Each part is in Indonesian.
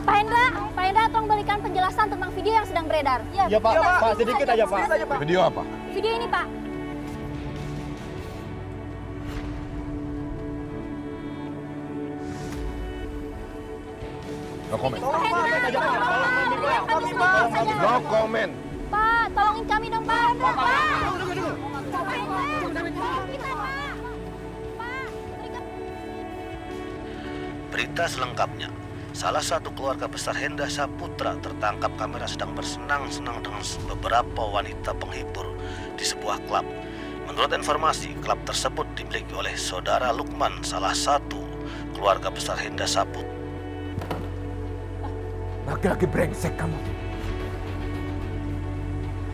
Pak Hendra, tolong berikan penjelasan tentang video yang sedang beredar. Ya Pak, Pak, sedikit aja Pak. Video apa? Video ini Pak. No comment. Pak Hendra, kami semua saja. No comment. Pak, tolongin kami dong Pak. Pak, Tunggu. Pak Hendra, tolong kita Pak. Pak, berikan. Berita selengkapnya, salah satu keluarga besar Hendra Saputra tertangkap kamera sedang bersenang-senang dengan beberapa wanita penghibur di sebuah klub. Menurut informasi, klub tersebut dimiliki oleh saudara Lukman, salah satu keluarga besar Hendra Saputra. Laki-laki brengsek kamu.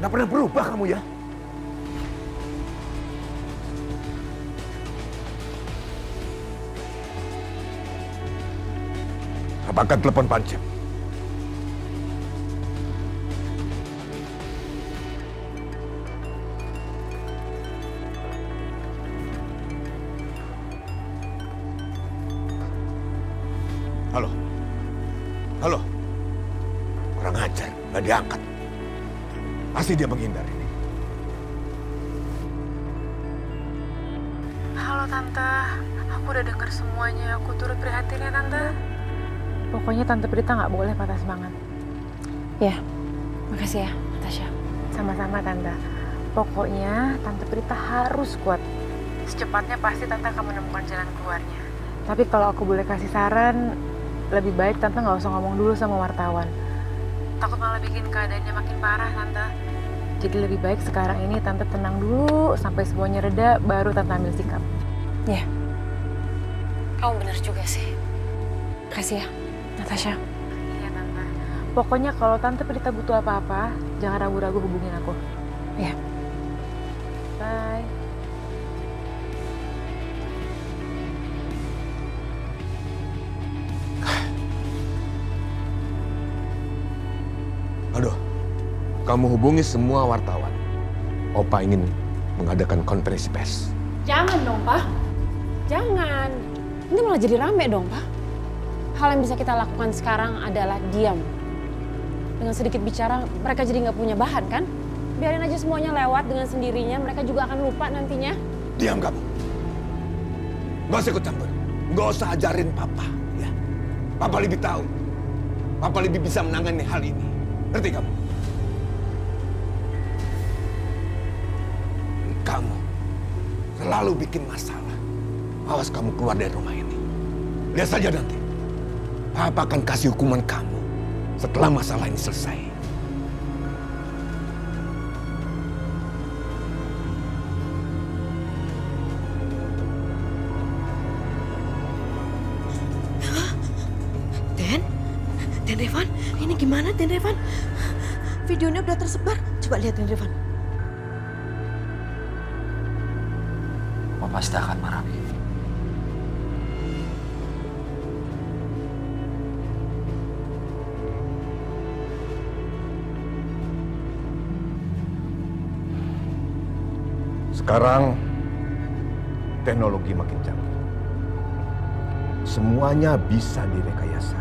Nggak pernah berubah kamu ya. Apakah telepon Pancep? Halo? Halo? Kurang ajar, nggak diangkat. Pasti dia menghindar ini. Halo Tante, aku udah dengar semuanya. Aku turut prihatin ya Tante. Pokoknya Tante Prita nggak boleh patah semangat. Ya, makasih ya, Natasha. Sama-sama Tante. Pokoknya Tante Prita harus kuat. Secepatnya pasti Tante akan menemukan jalan keluarnya. Tapi kalau aku boleh kasih saran, lebih baik Tante nggak usah ngomong dulu sama wartawan. Takut malah bikin keadaannya makin parah Tante. Jadi lebih baik sekarang ini Tante tenang dulu sampai semuanya reda, baru Tante ambil sikap. Ya, kamu benar juga sih. Makasih ya, Natasha. Iya Tante. Pokoknya kalau Tante Prita butuh apa-apa, jangan ragu-ragu hubungin aku. Ya. Bye. Aduh, kamu hubungi semua wartawan. Opa ingin mengadakan konferensi pers. Jangan dong, Pak. Jangan. Ini malah jadi rame dong, Pak. Hal yang bisa kita lakukan sekarang adalah diam. Dengan sedikit bicara, mereka jadi nggak punya bahan, kan? Biarin aja semuanya lewat dengan sendirinya, mereka juga akan lupa nantinya. Diam kamu. Gak usah ikut campur. Gak usah ajarin Papa. Ya. Papa lebih tahu. Papa lebih bisa menangani hal ini. Ngerti kamu? Kamu selalu bikin masalah. Awas kamu keluar dari rumah ini. Lihat saja nanti. Papa akan kasih hukuman kamu setelah masalah ini selesai. Den Revan, ini gimana Den Revan? Videonya udah tersebar, coba lihat Den Revan. Om pasti akan marah. Sekarang teknologi makin canggih. Semuanya bisa direkayasa.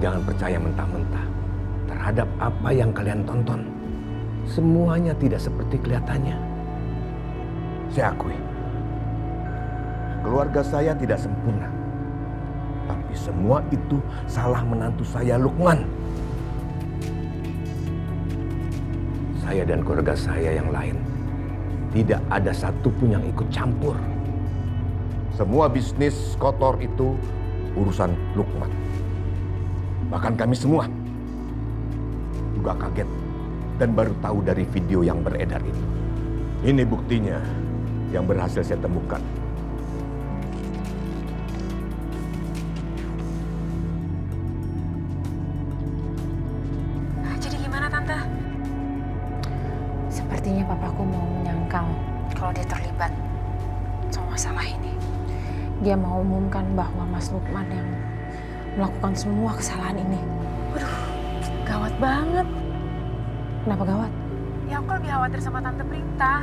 Jangan percaya mentah-mentah terhadap apa yang kalian tonton. Semuanya tidak seperti kelihatannya. Saya akui, keluarga saya tidak sempurna. Tapi semua itu salah menantu saya, Lukman. Saya dan keluarga saya yang lain tidak ada satupun yang ikut campur. Semua bisnis kotor itu urusan Lukman. Bahkan kami semua juga kaget dan baru tahu dari video yang beredar itu. Ini buktinya yang berhasil saya temukan. Jadi gimana Tante? Sepertinya papaku mau menyangkal kalau dia terlibat sama masalah ini. Dia mau umumkan bahwa Mas Lukman yang melakukan semua kesalahan ini. Waduh, gawat banget. Kenapa gawat? Ya aku lebih khawatir sama Tante Prita.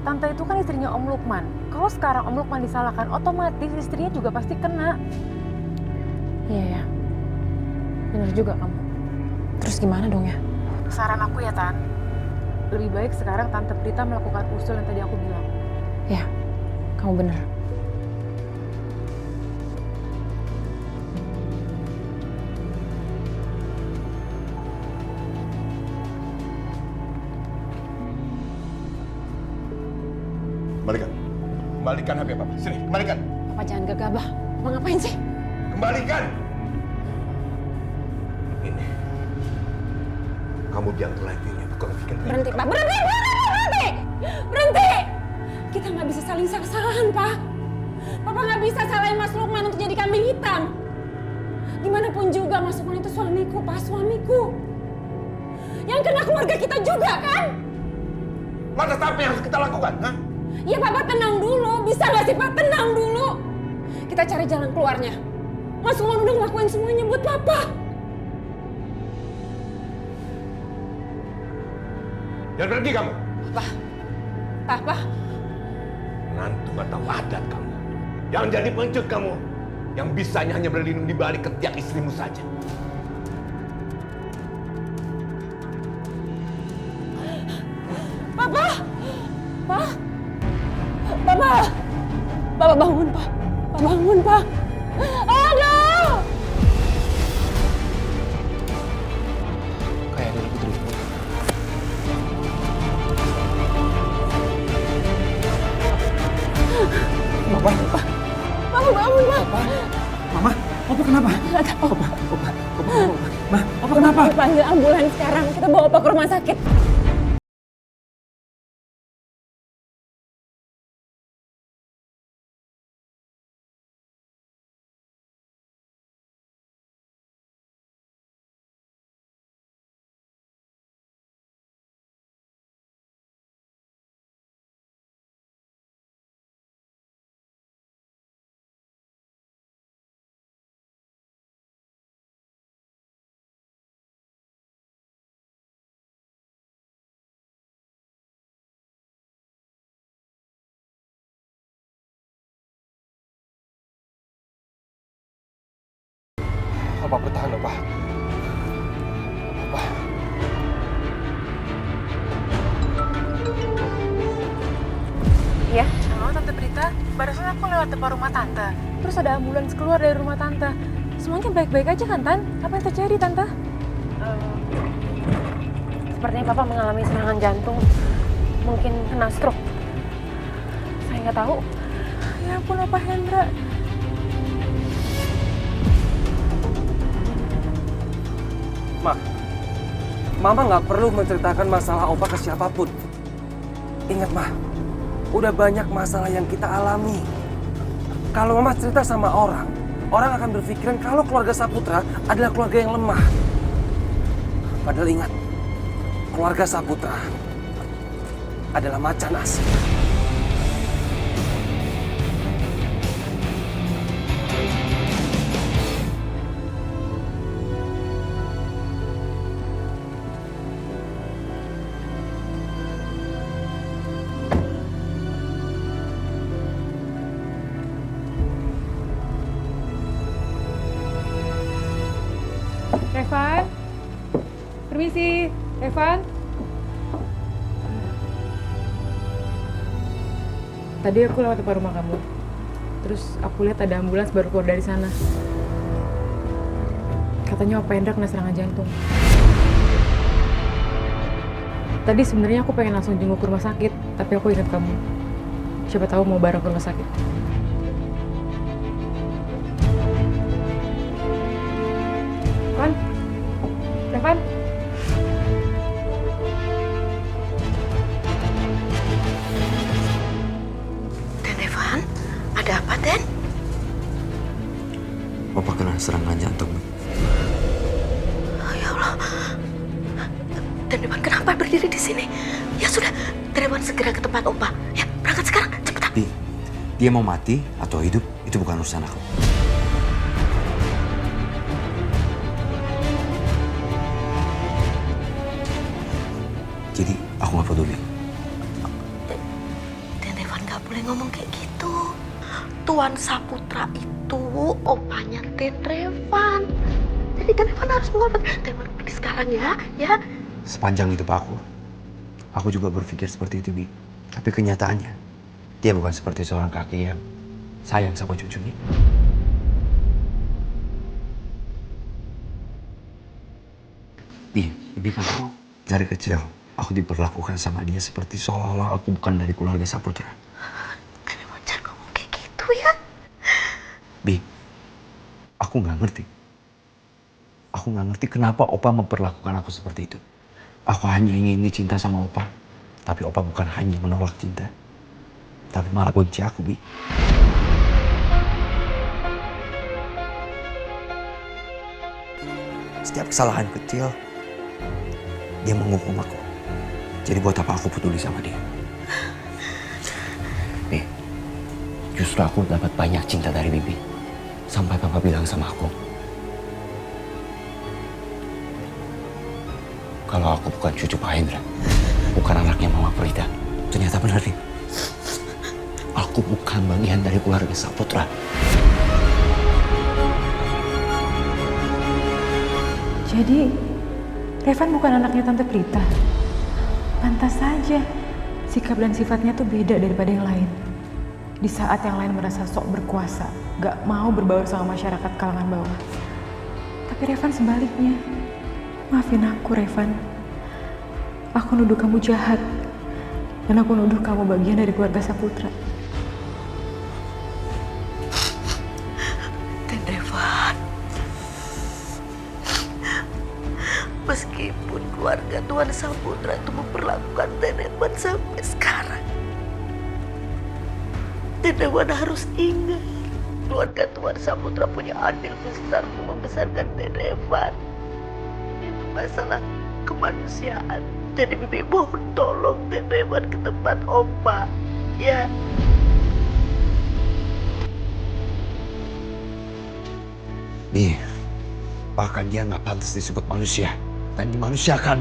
Tante itu kan istrinya Om Lukman. Kalau sekarang Om Lukman disalahkan, otomatis istrinya juga pasti kena. Iya ya. Bener juga kamu. Terus gimana dong ya? Saran aku ya, Tan. Lebih baik sekarang Tante Prita melakukan usul yang tadi aku bilang. Ya, kamu bener. Kembalikan. Kembalikan HP Papa. Sini, kembalikan. Papa jangan gegabah. Papa ngapain sih? Kembalikan. Ini. Kamu jangan latihnya, bukan bikin Berhenti, Pak. Berhenti! Berhenti! Kita nggak bisa saling salah-salahan, Pak. Papa nggak bisa salahin Mas Lukman untuk jadi kambing hitam. Gimana pun juga Mas Lukman itu suamiku, Pak. Suamiku. Yang kena keluarga kita juga, kan? lantas apa yang harus kita lakukan? Hah? Ya Papa tenang dulu. Bisa nggak sih Pak? Tenang dulu. Kita cari jalan keluarnya. Mas Lukman udah ngelakuin semuanya buat Papa. Jangan pergi kamu. Papa. Menantu atau adat kamu. Jangan jadi pengecut kamu. Yang bisanya hanya berlindung di balik ketiak istrimu saja. Papa. Papa bangun, Pak. Papa bangun, Pak. Aduh. Kayak dulu Putri. Papa bangun, Pak. Mama, Papa kenapa? Nggak tahu. Ma, Papa kenapa? Panggil ambulans sekarang. Kita bawa Papa ke rumah sakit. Papa bertahan, Papa. Papa. Iya? Halo Tante Prita, barusan aku lewat depan rumah Tante. Terus ada ambulans keluar dari rumah Tante. Semuanya baik-baik aja kan, Tan? Apa yang terjadi, Tante? Sepertinya Papa mengalami serangan jantung. Mungkin kena stroke. Saya nggak tahu. Ya ampun, Opa Hendra. Ma, Mama nggak perlu menceritakan masalah Opa ke siapapun. Ingat, Ma, udah banyak masalah yang kita alami. Kalau Mama cerita sama orang akan berpikiran kalau keluarga Saputra adalah keluarga yang lemah. Padahal ingat, keluarga Saputra adalah macan asli. Revan? Permisi, Revan? Tadi aku lewat depan rumah kamu. Terus aku lihat ada ambulans baru keluar dari sana. Katanya Opa Hendra kena serangan jantung. Tadi sebenarnya aku pengen langsung jenguk ke rumah sakit, tapi aku ingat kamu. Siapa tahu mau bareng ke rumah sakit. Revan? Den Evan, ada apa, Den? Papa kena serangan jantung. Oh, ya Allah. Den Evan, kenapa berdiri di sini? Ya sudah, Den Evan segera ke tempat Opa. Ya, berangkat sekarang, cepetan. Dia mau mati atau hidup, itu bukan urusan aku. Jadi aku nggak peduli. Den Evan nggak boleh ngomong kayak gitu. Tuan Saputra itu opanya Den Evan. Den Jadi Teh Evan harus mengobat. Teh Evan pergi sekarang ya, ya. Sepanjang hidup aku juga berpikir seperti itu, Bi. Tapi kenyataannya, dia bukan seperti seorang kakek yang sayang sama cucunya. Bi kan tahu, dari kecil aku diperlakukan sama dia seperti seolah-olah aku bukan dari keluarga Saputra. Teh Evan jangan ngomong kayak gitu ya. Bi, aku nggak ngerti. Aku nggak ngerti kenapa Opa memperlakukan aku seperti itu. Aku hanya ingin cinta sama Opa. Tapi Opa bukan hanya menolak cinta. Tapi malah benci aku, Bi. Setiap kesalahan kecil, dia menghukum aku. Jadi buat apa aku peduli sama dia? Bi, justru aku dapat banyak cinta dari Bibi. Sampai Papa bilang sama aku, kalau aku bukan cucu Pak Hendra, bukan anaknya Mama Prita. Ternyata benar nih. Aku bukan bagian dari keluarga Saputra. Jadi, Revan bukan anaknya Tante Prita. Pantas saja sikap dan sifatnya tuh beda daripada yang lain. Di saat yang lain merasa sok berkuasa, gak mau berbaur sama masyarakat kalangan bawah. Tapi Revan sebaliknya. Maafin aku, Revan. Aku nuduh kamu jahat. Dan aku nuduh kamu bagian dari keluarga Saputra. Teh Evan, meskipun keluarga Tuan Saputra itu memperlakukan Teh Evan sampai sekarang, Teh Evan harus ingat keluarga Tuan Saputra punya andil besar untuk membesarkan Teh Evan. Itu masalah kemanusiaan. Jadi Bibi mohon tolong Teh Evan ke tempat Opa, ya. Bi, bahkan dia nggak pantas disebut manusia dan dimanusiakan.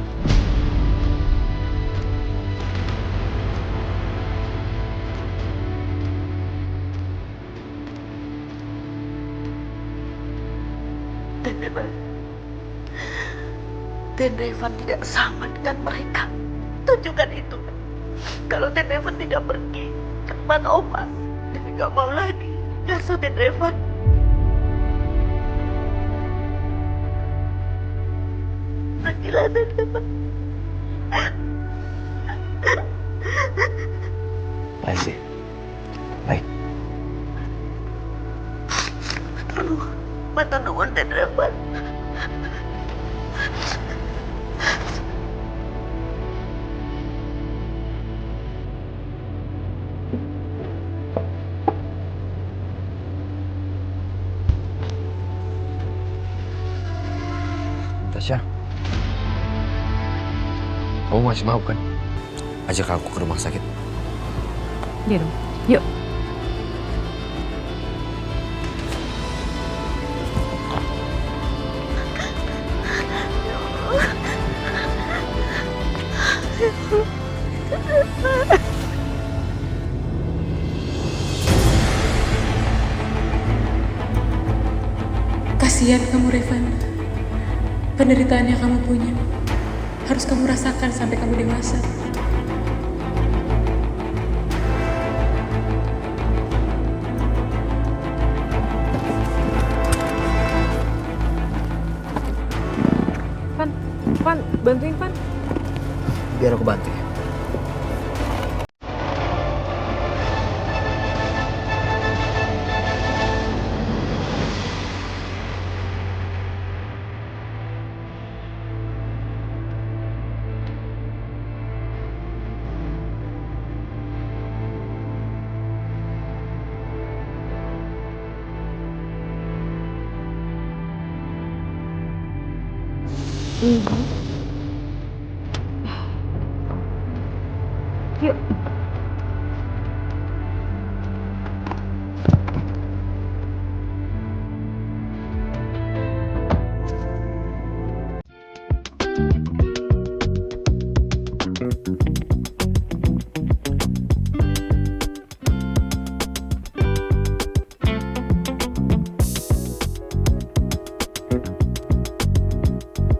Teh Evan tidak sama dengan mereka. Tunjukkan itu. Kalau Teh Evan tidak pergi ke tempat Opa, dia nggak mau lagi. Dasar Teh Evan. Pergilah Teh Evan. Baik, Bi. Baik. Mata nuwun Teh Evan. Tasya, kamu masih mau kan? Ajak aku ke rumah sakit. Iya dong, yuk. Kasihan kamu, Revan. Penderitaan yang kamu punya harus kamu rasakan sampai kamu dewasa. Van, bantuin Van. Biar aku bantu ya. Mhm.